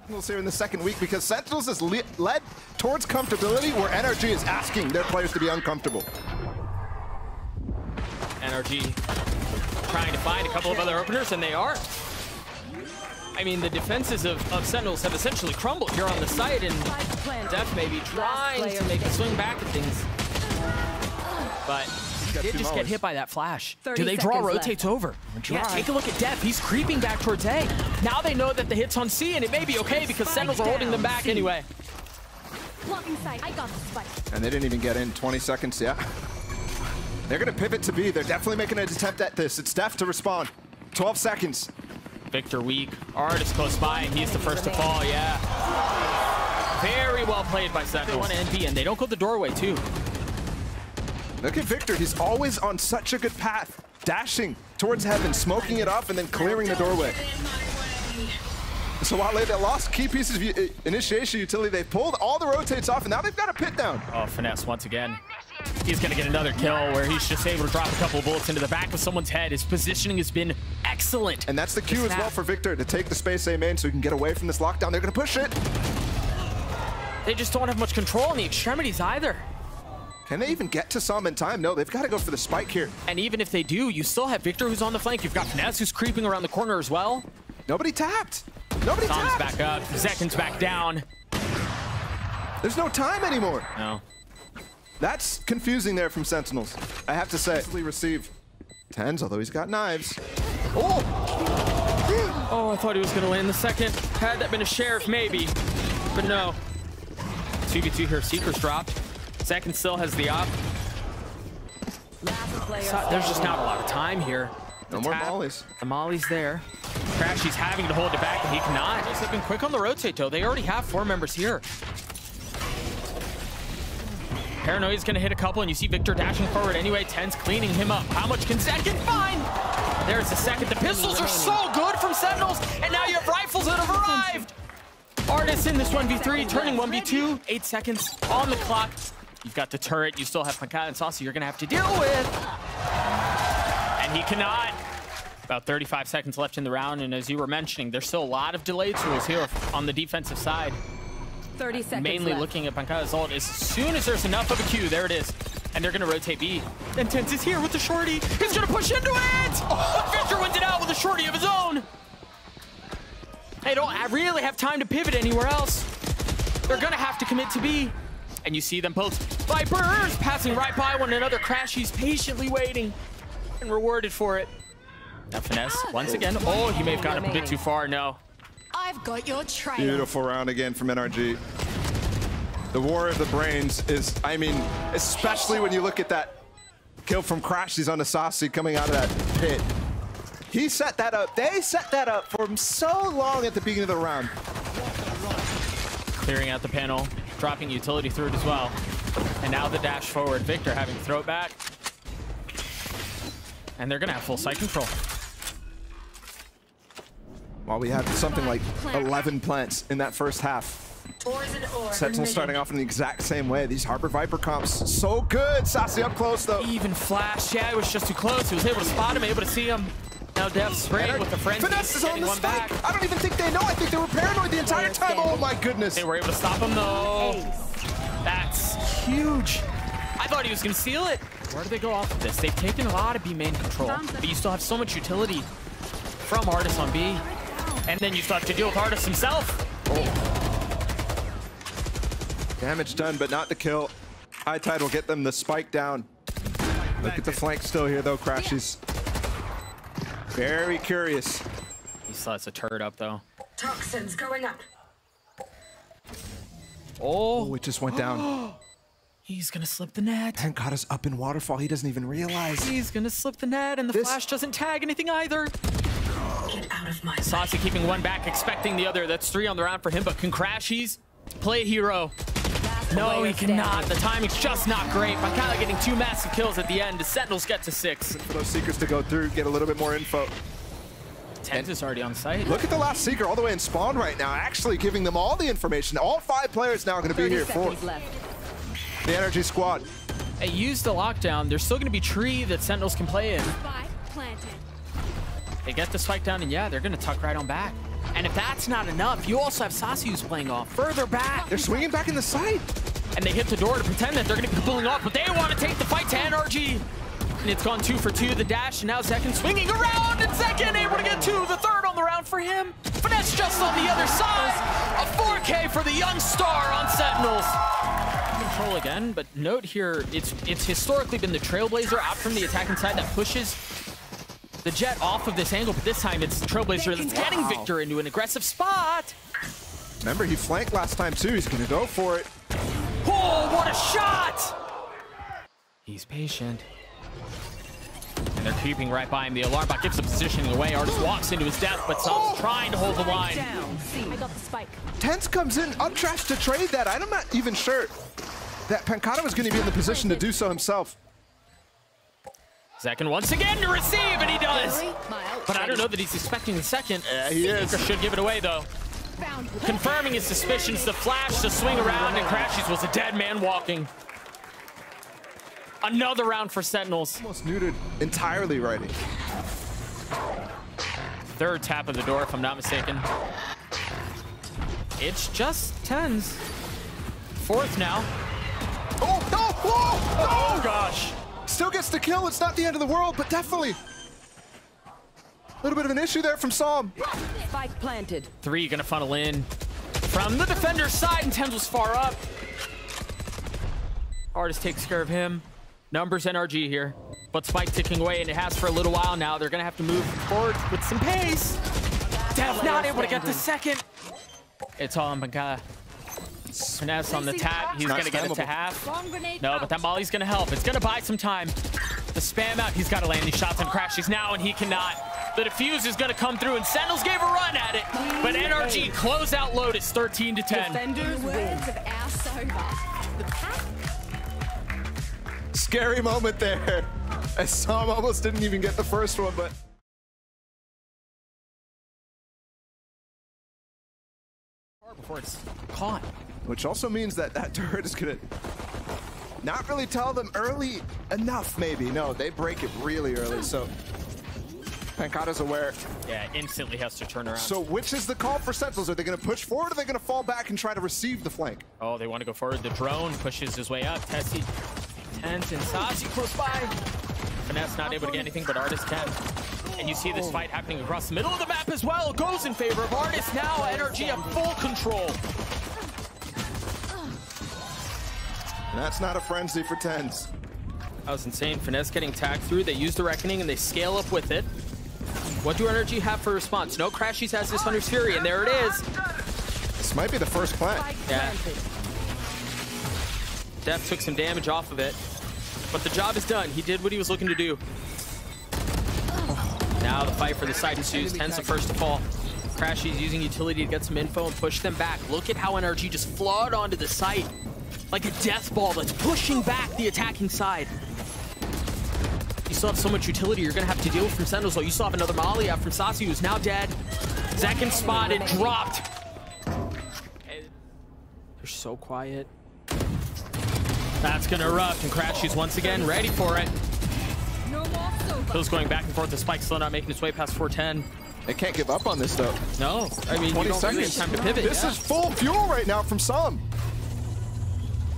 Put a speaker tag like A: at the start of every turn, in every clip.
A: Sentinels here in the second week because Sentinels is led towards comfortability where NRG is asking their players to be uncomfortable.
B: NRG trying to find a couple of other openers, and they are. I mean, the defenses of Sentinels have essentially crumbled here on the site, and dephh may be trying to make a swing back at things. But he did just get hit by that flash. Do they draw rotates over? Yeah, take a look at dephh. He's creeping back towards A. Now they know that the hit's on C, and it may be okay because Sentinels are holding them back anyway.
A: And they didn't even get in 20 seconds, yeah. They're going to pivot to B. They're definitely making an attempt at this. It's dephh to respond. 12 seconds.
B: Victor weak. ardiis close by, and he's the first to fall, yeah. Very well played by Sacy. They want to end B, and they don't go the doorway, too.
A: Look at Victor. He's always on such a good path. Dashing towards heaven, smoking it off, and then clearing the doorway. So while they lost key pieces of initiation utility, they pulled all the rotates off, and now they've got a pit down.
B: Oh, finesse once again. He's going to get another kill where he's just able to drop a couple of bullets into the back of someone's head. His positioning has been excellent.
A: And that's the cue as well for Victor to take the space A main so he can get away from this lockdown. They're going to push it.
B: They just don't have much control in the extremities either.
A: Can they even get to some in time? No, they've got to go for the spike here.
B: And even if they do, you still have Victor who's on the flank. You've got finesse who's creeping around the corner as well.
A: Nobody tapped. Nobody tapped.
B: Back up. Zekken's back down.
A: There's no time anymore.
B: No.
A: That's confusing there from Sentinels, I have to say. Receive TenZ, although he's got knives. Oh!
B: Oh, I thought he was going to land the second. Had that been a sheriff, maybe. But no. 2v2 here. Seeker's dropped. Zekken still has the op. So, there's just not a lot of time here.
A: No more mollies.
B: The molly's there. crashies having to hold it back, and he cannot. They've been quick on the rotate, though. They already have 4 members here. Paranoia's gonna hit a couple, and you see Victor dashing forward anyway. TenZ cleaning him up. How much can Zekken find? There's the second. The pistols are so good from Sentinels, and now you have rifles that have arrived. ardiis in this 1v3, turning 1v2. 8 seconds on the clock. You've got the turret. You still have pANcada and Sacy you're gonna have to deal with. And he cannot. About 35 seconds left in the round, and as you were mentioning, there's still a lot of delayed tools here on the defensive side.
C: 30 seconds
B: mainly
C: left.
B: Looking at pANcada's ult. As soon as there's enough of a queue, there it is. And they're going to rotate B. And TenZ is here with the shorty. He's going to push into it! Oh, Victor wins it out with a shorty of his own. They don't really have time to pivot anywhere else. They're going to have to commit to B. And you see them both. Vipers passing right by one another. crashies patiently waiting and rewarded for it. That finesse once again. Oh, he may have gotten a bit too far. No.
C: I've got your trail.
A: Beautiful round again from NRG. The war of the brains is, I mean, especially when you look at that kill from crashies on the Sacy coming out of that pit. He set that up. They set that up for him so long at the beginning of the round.
B: Clearing out the panel, dropping utility through it as well. And now the dash forward. Victor having to throw it back. And they're going to have full site control.
A: While we had something like 11 plants in that first half. Sentinels starting off in the exact same way. These Harbor Viper comps, so good. Sacy up close, though.
B: Even flashed. Yeah, it was just too close. He was able to spot him, able to see him. Now dephh spraying with the frenzy.
A: Finesse is on the spike. I don't even think they know. I think they were paranoid the entire time. Oh, my goodness.
B: They were able to stop him, though. That's huge. I thought he was going to seal it. Where do they go off of this? They've taken a lot of B main control, but you still have so much utility from ardiis on B. And then you still have to deal with ardiis himself.
A: Oh. Damage done, but not the kill. High Tide will get them the spike down. Look at the flank still here, though, crashies. Very curious.
B: He still has a turret up, though.
C: Toxins going up.
A: Oh, it just went down.
B: He's gonna slip the net.
A: pANcada's up in waterfall. He doesn't even realize.
B: He's gonna slip the net, and the flash doesn't tag anything either.
C: Get out of my
B: Sacy keeping one back, expecting the other. That's 3 on the round for him, but can crashies play hero? No, he cannot. The timing's just not great. pANcada getting 2 massive kills at the end. The Sentinels get to 6.
A: For those Seekers to go through, get a little bit more info.
B: TenZ is already on site.
A: Look at the last Seeker all the way in spawn right now, actually giving them all the information. All 5 players now are going to be here for the NRG squad.
B: They used the lockdown. There's still going to be tree that Sentinels can play in. They get the spike down, and yeah, they're going to tuck right on back. And if that's not enough, you also have Sacy who's playing off further back.
A: They're swinging back in the side.
B: And they hit the door to pretend that they're going to be pulling off, but they want to take the fight to NRG. And it's gone 2 for 2, the dash, and now zekken swinging around, and zekken able to get 2, the third on the round for him. Finesse just on the other side. A 4K for the young star on Sentinels. Control again, but note here, it's historically been the Trailblazer out from the attacking side that pushes the Jet off of this angle, but this time it's Trailblazer that's getting Victor into an aggressive spot.
A: Remember, he flanked last time too. He's gonna go for it.
B: Oh, what a shot! He's patient. And they're creeping right by him. The alarm bot gives the positioning away. Ardiis walks into his death, but Sam's trying to hold the line.
C: I got the spike.
A: TenZ comes in, uptrash to trade that. I'm not even sure that pANcada was gonna be in the position to do so himself.
B: Zekken once again to receive, and he does. But I don't know that he's expecting the second.
A: He is.
B: Should give it away, though. Confirming his suspicions, the flash to swing around, and crashies was a dead man walking. Another round for Sentinels.
A: Almost neutered entirely righty.
B: Third tap of the door, if I'm not mistaken. It's just TenZ. Fourth now.
A: Oh, no!
B: Oh, gosh.
A: Still gets the kill. It's not the end of the world, but definitely a little bit of an issue there from Sam.
C: Spike planted.
B: 3 gonna funnel in from the defender's side, and TenZ was far up. Ardiis takes care of him. Numbers NRG here, but spike ticking away, and it has for a little while now. They're gonna have to move forward with some pace. dephh not able to get the second. It's all on pANcada. Finesse on the tap. He's gonna get it to half. No, but that molly's gonna help. It's gonna buy some time. The spam out. He's got to land these shots on crashies now, and he cannot. The defuse is gonna come through, and Sentinels gave a run at it, but NRG close out Lotus 13 to 10.
C: Defenders win.
A: Scary moment there. As Sam almost didn't even get the first one, but
B: Before it's caught.
A: which also means that that turret is gonna not really tell them early enough, maybe. No, they break it really early, so pANcada's aware.
B: Yeah, instantly has to turn around.
A: So which is the call for Sentinels? Are they gonna push forward, or are they gonna fall back and try to receive the flank?
B: Oh, they want to go forward. The drone pushes his way up. TenZ and Sacy close by. Finesse not able to get anything, but ardiis can. And you see this fight happening across the middle of the map as well. It goes in favor of ardiis. Now NRG have full control.
A: And that's not a frenzy for TenZ.
B: That was insane. Finesse getting tagged through. They use the Reckoning and they scale up with it. What do NRG have for response? No, crashies has this Hunter's Fury, and there it is.
A: This might be the first plant.
B: Yeah. dephh took some damage off of it, but the job is done. He did what he was looking to do. Now the fight for the side ensues. TenZ the first to fall. crashies using utility to get some info and push them back. Look at how NRG just flawed onto the site like a death ball that's pushing back the attacking side. You still have so much utility you're gonna have to deal with from Sentinels. You still have another molly out from Sacy, who's now dead. Zekken spotted, dropped. They're so quiet. That's gonna erupt, and crashies once again ready for it. Bill's going back and forth. The spike's still not making its way past 410.
A: They can't give up on this though.
B: No, I mean,
A: 20
B: you don't really have
A: seconds.
B: time to pivot.
A: This is full fuel right now from Sam.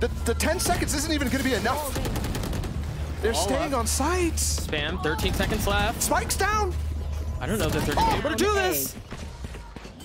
A: The 10 seconds isn't even going to be enough. They're staying on sites.
B: Spam, 13 seconds left.
A: Spike's down.
B: I don't know that they're going to be able to do this.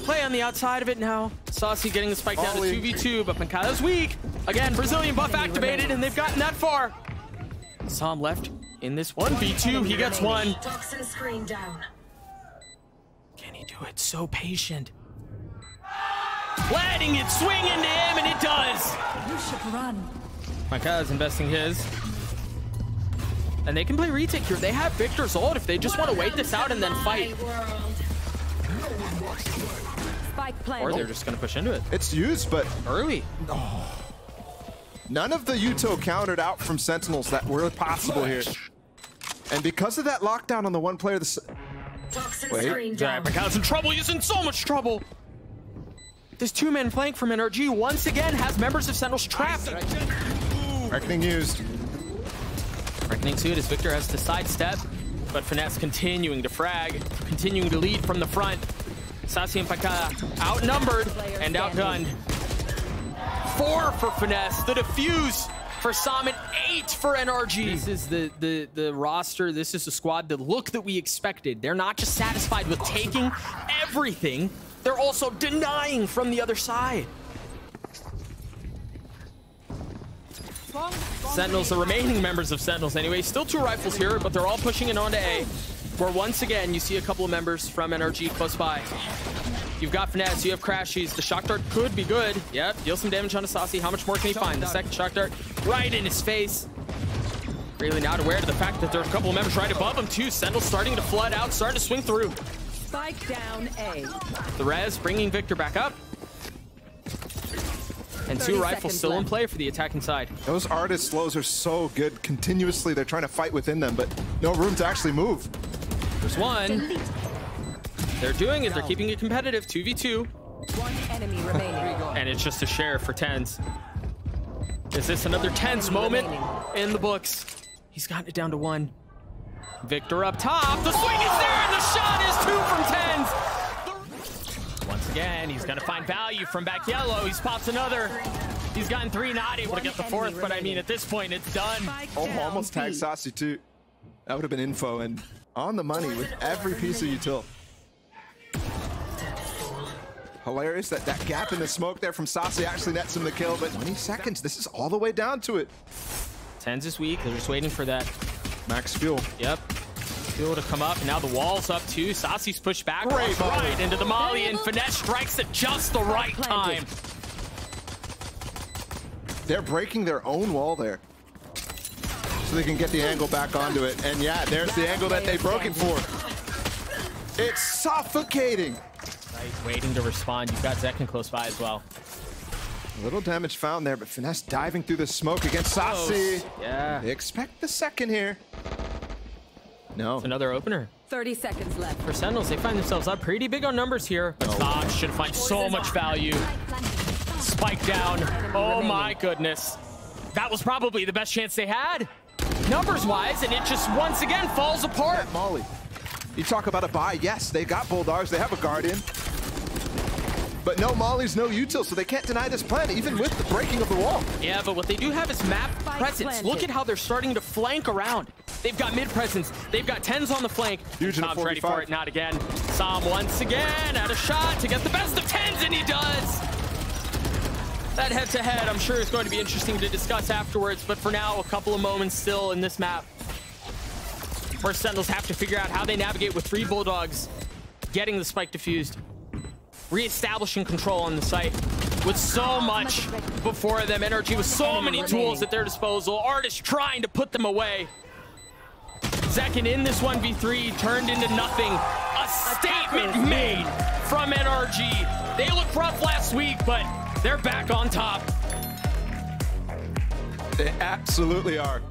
B: Play on the outside of it now. Sacy getting the spike down to 2v2, but pANcada's weak. Again, Brazilian buff activated, and they've gotten that far. Sam left in this 1v2. He gets one.
C: Toxin screen down.
B: Can he do it? So patient. Letting it swing into him, and it does.
C: You should run.
B: pANcada's investing his. And they can play retake here. They have Victor's ult if they just want to wait this out and then fight.
C: Spike planted.
B: Or they're just going to push into it.
A: It's used, but
B: Early.
A: none of the Uto countered out from Sentinels that were possible here. And because of that lockdown on the one player,
C: Toxin
A: Wait.
C: screen
B: Yeah,
C: down.
B: pANcada's in trouble. He's in so much trouble. This two-man flank from NRG once again has members of Sentinels trapped.
A: Reckoning used.
B: Reckoning suit as Victor has to sidestep, but Finesse continuing to frag, continuing to lead from the front. Sacy and pANcada outnumbered and outgunned. 4 for Finesse. The defuse for Sam and 8 for NRG. This is the roster. This is the squad. The look that we expected. They're not just satisfied with taking everything. They're also denying from the other side. Sentinels, the remaining members of Sentinels anyway. Still 2 rifles here, but they're all pushing it onto A. Where once again, you see a couple of members from NRG close by. You've got Finesse, you have crashies. The shock dart could be good. Yep, deal some damage onto Sacy. How much more can he find? The second shock dart right in his face. Really not aware of the fact that there are a couple of members right above him too. Sentinels starting to flood out, starting to swing through.
C: Spike down A.
B: The res bringing Victor back up. And 2 rifles still in play for the attacking side.
A: Those ardiis slows are so good. Continuously, they're trying to fight within them, but no room to actually move.
B: There's one. They're doing is they're keeping it competitive. 2v2.
C: 1 enemy remaining.
B: And it's just a share for TenZ. Is this another TenZ moment in the books? He's gotten it down to 1. Victor up top. The swing is there, and the shot is 2 from TenZ. Once again, he's gonna find value from back yellow. He's popped another. He's gotten 3, not able to get the 4th, but I mean, at this point, it's done.
A: Oh, almost tagged Sacy too. That would have been info and on the money with every piece of util. Hilarious that gap in the smoke there from Sacy actually nets him the kill, but 20 seconds. This is all the way down to it.
B: TenZ is weak. They're just waiting for that
A: max fuel.
B: Yep. Fuel to come up, and now the wall's up too. Sacy's pushed back
A: Great
B: right into the molly, and Finesse strikes at just the right time.
A: They're breaking their own wall there, so they can get the angle back onto it. And yeah, there's the angle that they broke it for. It's suffocating.
B: Right, waiting to respond. You've got zekken close by as well.
A: A little damage found there, but Finesse diving through the smoke against Sacy.
B: Yeah.
A: They expect the second here. No.
B: It's another opener.
C: 30 seconds left.
B: For Sentinels, they find themselves up pretty big on numbers here. But Fox should find so much value. Spike down. Oh my goodness. That was probably the best chance they had, numbers-wise, and it just once again falls apart.
A: Molly. You talk about a buy. Yes, they got Bulldogs. They have a Guardian. But no mollies, no util, so they can't deny this plan, even with the breaking of the wall.
B: Yeah, but what they do have is map presence. Look at how they're starting to flank around. They've got mid presence. They've got TenZ on the flank. Tom's ready for it. Not again. Sam once again at a shot to get the best of TenZ, and he does. That head-to-head, I'm sure, is going to be interesting to discuss afterwards, but for now, a couple of moments still in this map where Sentinels have to figure out how they navigate with 3 Bulldogs, getting the spike diffused, re-establishing control on the site with so much before them. NRG with so many tools at their disposal. ardiis trying to put them away. zekken in this 1v3 turned into nothing. A statement made from NRG. They looked rough last week, but they're back on top.
A: They absolutely are.